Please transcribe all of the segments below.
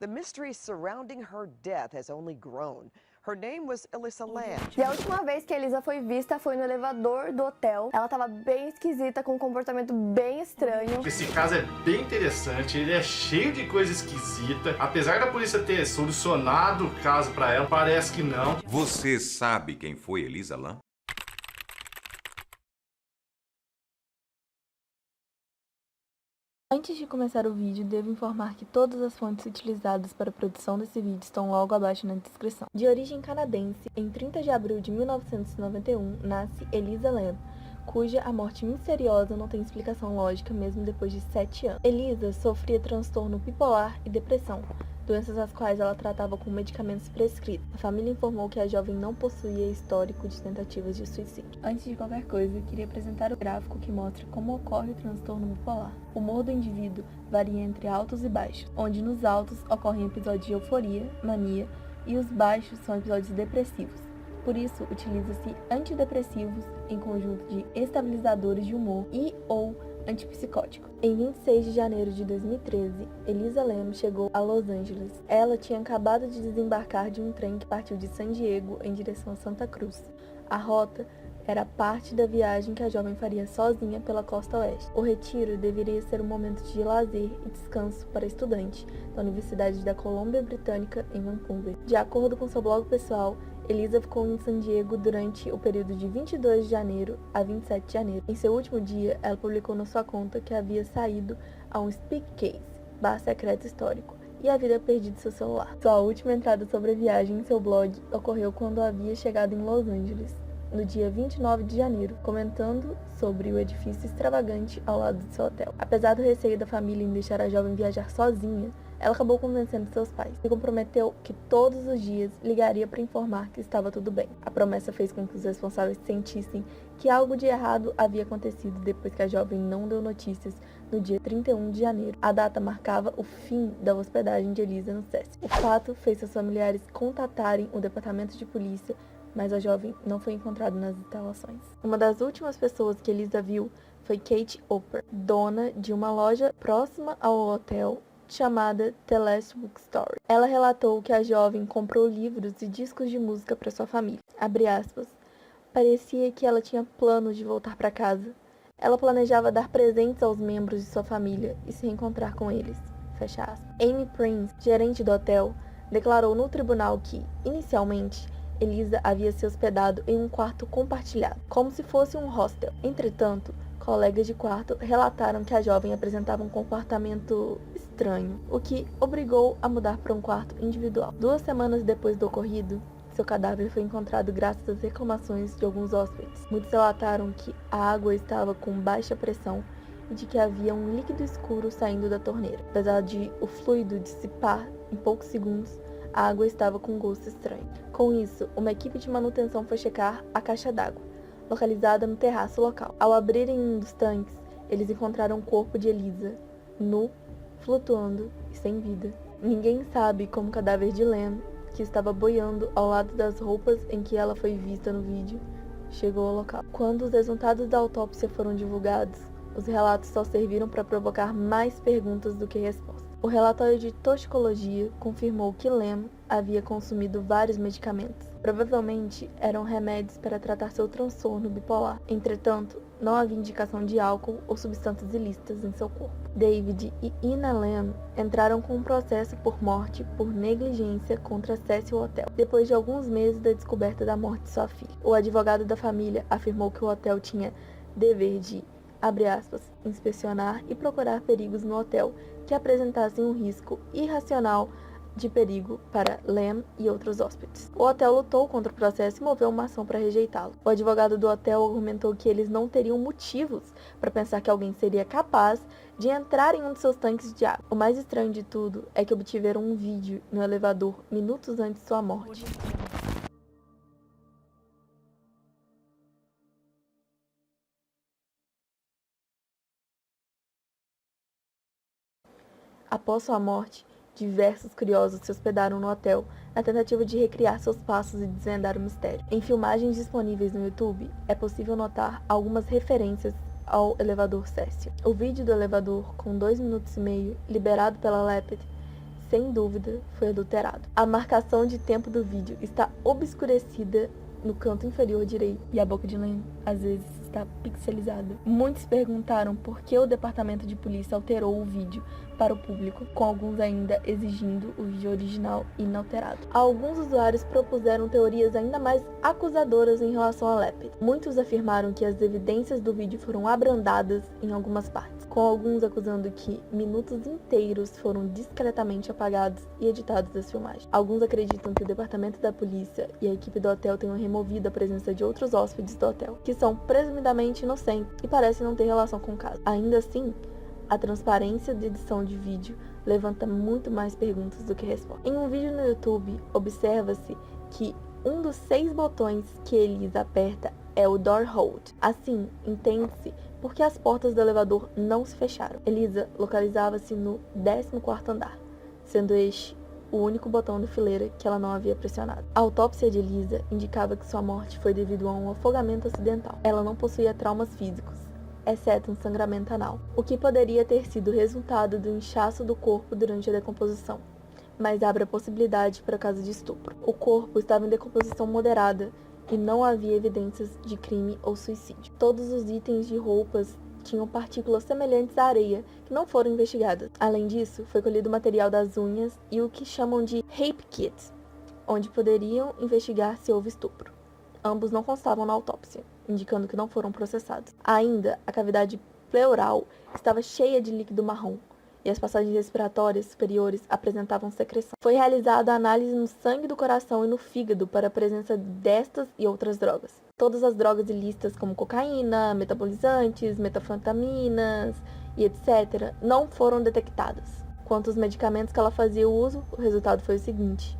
The mystery surrounding her death has only grown. Her name was Elisa Lam. E a última vez que a Elisa foi vista foi no elevador do hotel. Ela tava bem esquisita, com um comportamento bem estranho. Esse caso é bem interessante, ele é cheio de coisa esquisita. Apesar da polícia ter solucionado o caso pra ela, parece que não. Você sabe quem foi Elisa Lam? Antes de começar o vídeo, devo informar que todas as fontes utilizadas para a produção desse vídeo estão logo abaixo na descrição. De origem canadense, em 30 de abril de 1991, nasce Elisa Lam, cuja a morte misteriosa não tem explicação lógica mesmo depois de 7 anos. Elisa sofria transtorno bipolar e depressão, doenças as quais ela tratava com medicamentos prescritos. A família informou que a jovem não possuía histórico de tentativas de suicídio. Antes de qualquer coisa, queria apresentar o gráfico que mostra como ocorre o transtorno bipolar. O humor do indivíduo varia entre altos e baixos, onde nos altos ocorrem episódios de euforia, mania, e os baixos são episódios depressivos. Por isso, utiliza-se antidepressivos em conjunto de estabilizadores de humor e ou antipsicótico. Em 26 de janeiro de 2013, Elisa Lam chegou a Los Angeles. Ela tinha acabado de desembarcar de um trem que partiu de San Diego em direção a Santa Cruz. A rota era parte da viagem que a jovem faria sozinha pela costa oeste. O retiro deveria ser um momento de lazer e descanso para estudante da Universidade da Colômbia Britânica em Vancouver. De acordo com seu blog pessoal, Elisa ficou em San Diego durante o período de 22 de janeiro a 27 de janeiro. Em seu último dia, ela publicou na sua conta que havia saído a um speak case, bar secreto histórico, e havia perdido seu celular. Sua última entrada sobre a viagem em seu blog ocorreu quando havia chegado em Los Angeles, no dia 29 de janeiro, comentando sobre o edifício extravagante ao lado de seu hotel. Apesar do receio da família em deixar a jovem viajar sozinha, ela acabou convencendo seus pais e comprometeu que todos os dias ligaria para informar que estava tudo bem. A promessa fez com que os responsáveis sentissem que algo de errado havia acontecido depois que a jovem não deu notícias no dia 31 de janeiro. A data marcava o fim da hospedagem de Elisa no SESC. O fato fez seus familiares contatarem o departamento de polícia, mas a jovem não foi encontrada nas instalações. Uma das últimas pessoas que Elisa viu foi Kate Hopper, dona de uma loja próxima ao hotel chamada The Last Bookstore. Ela relatou que a jovem comprou livros e discos de música para sua família. Abre aspas. Parecia que ela tinha planos de voltar para casa. Ela planejava dar presentes aos membros de sua família e se reencontrar com eles. Fecha aspas. Amy Prince, gerente do hotel, declarou no tribunal que, inicialmente, Elisa havia se hospedado em um quarto compartilhado, como se fosse um hostel. Entretanto, colegas de quarto relataram que a jovem apresentava um comportamento estranho, o que obrigou a mudar para um quarto individual. 2 semanas depois do ocorrido, seu cadáver foi encontrado graças às reclamações de alguns hóspedes. Muitos relataram que a água estava com baixa pressão e de que havia um líquido escuro saindo da torneira. Apesar de o fluido dissipar em poucos segundos, a água estava com um gosto estranho. Com isso, uma equipe de manutenção foi checar a caixa d'água, localizada no terraço local. Ao abrirem um dos tanques, eles encontraram o corpo de Elisa, nu, flutuando e sem vida. Ninguém sabe como o cadáver de Lam, que estava boiando ao lado das roupas em que ela foi vista no vídeo, chegou ao local. Quando os resultados da autópsia foram divulgados, os relatos só serviram para provocar mais perguntas do que respostas. O relatório de toxicologia confirmou que Lam havia consumido vários medicamentos. Provavelmente eram remédios para tratar seu transtorno bipolar. Entretanto, não havia indicação de álcool ou substâncias ilícitas em seu corpo. David e Ina Lam entraram com um processo por morte por negligência contra Cecil Hotel, depois de alguns meses da descoberta da morte de sua filha. O advogado da família afirmou que o hotel tinha dever de, abre aspas, inspecionar e procurar perigos no hotel que apresentassem um risco irracional de perigo para Lam e outros hóspedes. O hotel lutou contra o processo e moveu uma ação para rejeitá-lo. O advogado do hotel argumentou que eles não teriam motivos para pensar que alguém seria capaz de entrar em um de seus tanques de água. O mais estranho de tudo é que obtiveram um vídeo no elevador minutos antes de sua morte. Após sua morte, diversos curiosos se hospedaram no hotel na tentativa de recriar seus passos e desvendar o mistério. Em filmagens disponíveis no YouTube, é possível notar algumas referências ao elevador Cecil. O vídeo do elevador, com 2 minutos e meio, liberado pela Lepet, sem dúvida, foi adulterado. A marcação de tempo do vídeo está obscurecida no canto inferior direito e a boca de Lam, às vezes, está pixelizada. Muitos perguntaram por que o departamento de polícia alterou o vídeo para o público, com alguns ainda exigindo o vídeo original inalterado. Alguns usuários propuseram teorias ainda mais acusadoras em relação a Lepid. Muitos afirmaram que as evidências do vídeo foram abrandadas em algumas partes, com alguns acusando que minutos inteiros foram discretamente apagados e editados das filmagens. Alguns acreditam que o departamento da polícia e a equipe do hotel tenham removido a presença de outros hóspedes do hotel, que são presumidamente inocentes e parecem não ter relação com o caso. Ainda assim, a transparência de edição de vídeo levanta muito mais perguntas do que respostas. Em um vídeo no YouTube, observa-se que um dos 6 botões que Elisa aperta é o Door Hold. Assim, entende-se porque as portas do elevador não se fecharam. Elisa localizava-se no 14º andar, sendo este o único botão da fileira que ela não havia pressionado. A autópsia de Elisa indicava que sua morte foi devido a um afogamento acidental. Ela não possuía traumas físicos, exceto um sangramento anal, o que poderia ter sido resultado do inchaço do corpo durante a decomposição, mas abre a possibilidade para caso de estupro. O corpo estava em decomposição moderada e não havia evidências de crime ou suicídio. Todos os itens de roupas tinham partículas semelhantes à areia que não foram investigadas. Além disso, foi colhido o material das unhas e o que chamam de rape kit, onde poderiam investigar se houve estupro. Ambos não constavam na autópsia, indicando que não foram processados. Ainda, a cavidade pleural estava cheia de líquido marrom e as passagens respiratórias superiores apresentavam secreção. Foi realizada a análise no sangue do coração e no fígado para a presença destas e outras drogas. Todas as drogas ilícitas, como cocaína, metabolizantes, metanfetaminas e etc., não foram detectadas. Quanto aos medicamentos que ela fazia uso, o resultado foi o seguinte: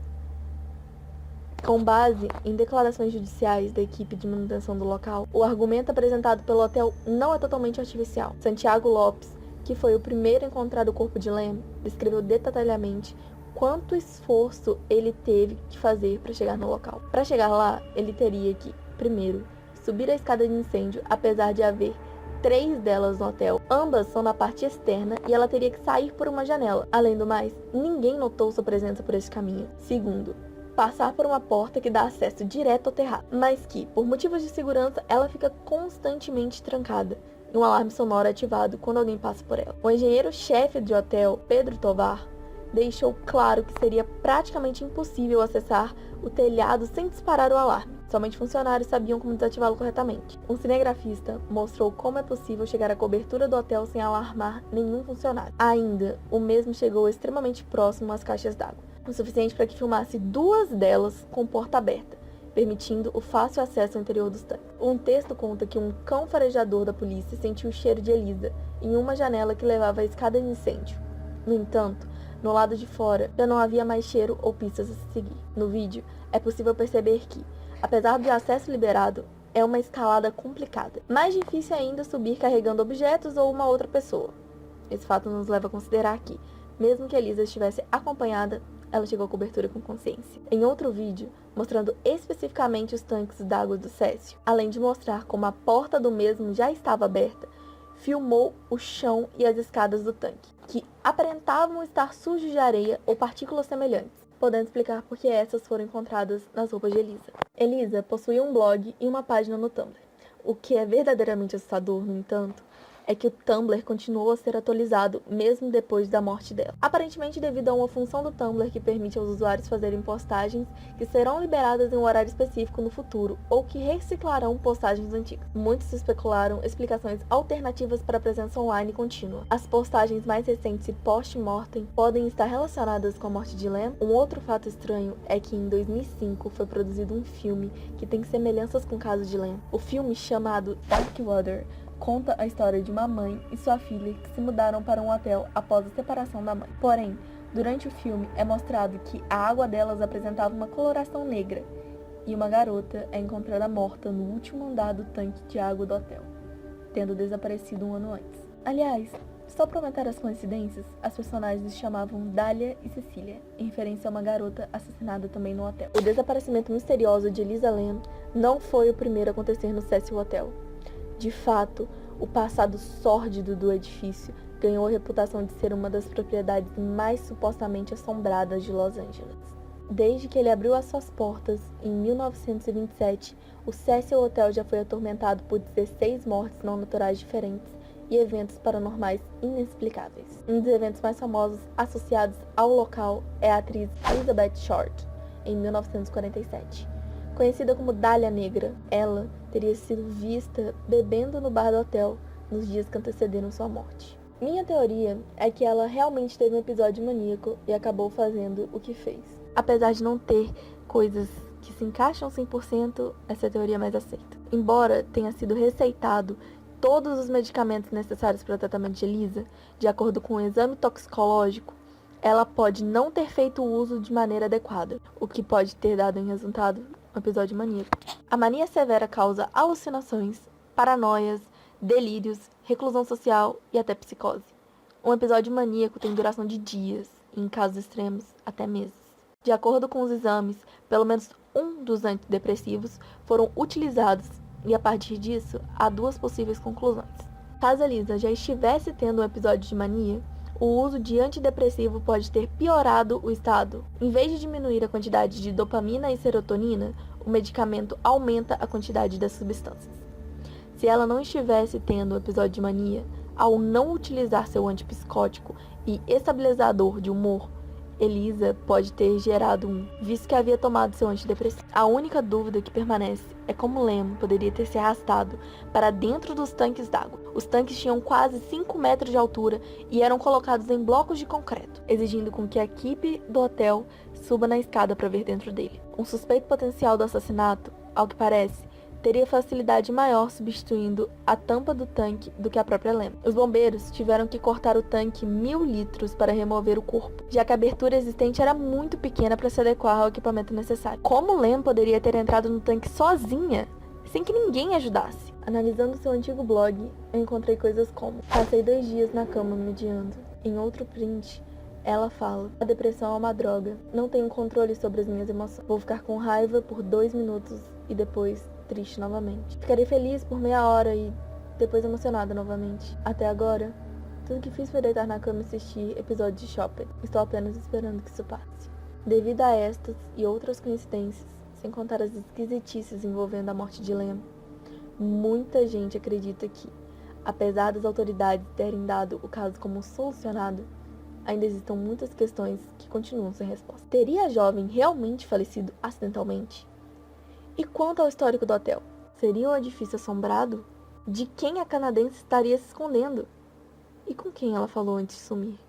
com base em declarações judiciais da equipe de manutenção do local, o argumento apresentado pelo hotel não é totalmente artificial. Santiago Lopes, que foi o primeiro a encontrar o corpo de Lam, descreveu detalhadamente quanto esforço ele teve que fazer para chegar no local. Para chegar lá, ele teria que, primeiro, subir a escada de incêndio, apesar de haver 3 delas no hotel. Ambas são na parte externa e ela teria que sair por uma janela. Além do mais, ninguém notou sua presença por esse caminho. Segundo, passar por uma porta que dá acesso direto ao terraço, mas que, por motivos de segurança, ela fica constantemente trancada e um alarme sonoro é ativado quando alguém passa por ela. O engenheiro-chefe de hotel, Pedro Tovar, deixou claro que seria praticamente impossível acessar o telhado sem disparar o alarme. Somente funcionários sabiam como desativá-lo corretamente. Um cinegrafista mostrou como é possível chegar à cobertura do hotel sem alarmar nenhum funcionário. Ainda, o mesmo chegou extremamente próximo às caixas d'água, o suficiente para que filmasse 2 delas com porta aberta, permitindo o fácil acesso ao interior dos tanques. Um texto conta que um cão farejador da polícia sentiu o cheiro de Elisa em uma janela que levava à escada de incêndio. No entanto, no lado de fora já não havia mais cheiro ou pistas a se seguir. No vídeo, é possível perceber que, apesar do acesso liberado, é uma escalada complicada. Mais difícil ainda subir carregando objetos ou uma outra pessoa. Esse fato nos leva a considerar que, mesmo que Elisa estivesse acompanhada, ela chegou à cobertura com consciência. Em outro vídeo, mostrando especificamente os tanques d'água do Cécio, além de mostrar como a porta do mesmo já estava aberta, filmou o chão e as escadas do tanque, que aparentavam estar sujos de areia ou partículas semelhantes, podendo explicar por que essas foram encontradas nas roupas de Elisa. Elisa possuía um blog e uma página no Tumblr. O que é verdadeiramente assustador, no entanto, é que o Tumblr continuou a ser atualizado mesmo depois da morte dela. Aparentemente devido a uma função do Tumblr que permite aos usuários fazerem postagens que serão liberadas em um horário específico no futuro ou que reciclarão postagens antigas. Muitos especularam explicações alternativas para a presença online contínua. As postagens mais recentes e post-mortem podem estar relacionadas com a morte de Lam. Um outro fato estranho é que em 2005 foi produzido um filme que tem semelhanças com o caso de Lam. O filme, chamado Darkwater, conta a história de uma mãe e sua filha que se mudaram para um hotel após a separação da mãe. Porém, durante o filme é mostrado que a água delas apresentava uma coloração negra e uma garota é encontrada morta no último andar do tanque de água do hotel, tendo desaparecido um ano antes. Aliás, só para aumentar as coincidências, as personagens se chamavam Dália e Cecília, em referência a uma garota assassinada também no hotel. O desaparecimento misterioso de Elisa Lam não foi o primeiro a acontecer no Cecil Hotel. De fato, o passado sórdido do edifício ganhou a reputação de ser uma das propriedades mais supostamente assombradas de Los Angeles. Desde que ele abriu as suas portas, em 1927, o Cecil Hotel já foi atormentado por 16 mortes não naturais diferentes e eventos paranormais inexplicáveis. Um dos eventos mais famosos associados ao local é a atriz Elizabeth Short, em 1947. Conhecida como Dália Negra, ela teria sido vista bebendo no bar do hotel nos dias que antecederam sua morte. Minha teoria é que ela realmente teve um episódio maníaco e acabou fazendo o que fez. Apesar de não ter coisas que se encaixam 100%, essa é a teoria mais aceita. Embora tenha sido receitado todos os medicamentos necessários para o tratamento de Elisa, de acordo com o exame toxicológico, ela pode não ter feito o uso de maneira adequada, o que pode ter dado em resultado um episódio maníaco. A mania severa causa alucinações, paranoias, delírios, reclusão social e até psicose. Um episódio maníaco tem duração de dias, e em casos extremos, até meses. De acordo com os exames, pelo menos um dos antidepressivos foram utilizados e a partir disso, há duas possíveis conclusões. Caso Elisa já estivesse tendo um episódio de mania, o uso de antidepressivo pode ter piorado o estado. Em vez de diminuir a quantidade de dopamina e serotonina, o medicamento aumenta a quantidade das substâncias. Se ela não estivesse tendo um episódio de mania, ao não utilizar seu antipsicótico e estabilizador de humor, Elisa pode ter gerado visto que havia tomado seu antidepressivo. A única dúvida que permanece é como Lem poderia ter se arrastado para dentro dos tanques d'água. Os tanques tinham quase 5 metros de altura e eram colocados em blocos de concreto, exigindo com que a equipe do hotel suba na escada para ver dentro dele. Um suspeito potencial do assassinato, ao que parece, teria facilidade maior substituindo a tampa do tanque do que a própria Lem. Os bombeiros tiveram que cortar o tanque 1000 litros para remover o corpo, já que a abertura existente era muito pequena para se adequar ao equipamento necessário. Como Lem poderia ter entrado no tanque sozinha, sem que ninguém ajudasse? Analisando seu antigo blog, eu encontrei coisas como: passei 2 dias na cama mediando. Em outro print, ela fala: a depressão é uma droga, não tenho controle sobre as minhas emoções. Vou ficar com raiva por 2 minutos e depois triste novamente. Ficarei feliz por meia hora e depois emocionada novamente. Até agora, tudo que fiz foi deitar na cama e assistir episódios de Shopping. Estou apenas esperando que isso passe. Devido a estas e outras coincidências, sem contar as esquisitices envolvendo a morte de Lem, muita gente acredita que, apesar das autoridades terem dado o caso como solucionado, ainda existem muitas questões que continuam sem resposta. Teria a jovem realmente falecido acidentalmente? E quanto ao histórico do hotel? Seria um edifício assombrado? De quem a canadense estaria se escondendo? E com quem ela falou antes de sumir?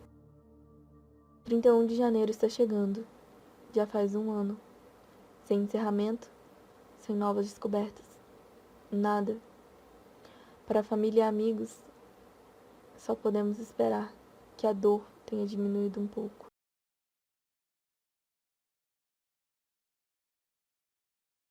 31 de janeiro está chegando. Já faz 1 ano. Sem encerramento, sem novas descobertas. Nada. Para a família e amigos, só podemos esperar que a dor tenha diminuído um pouco.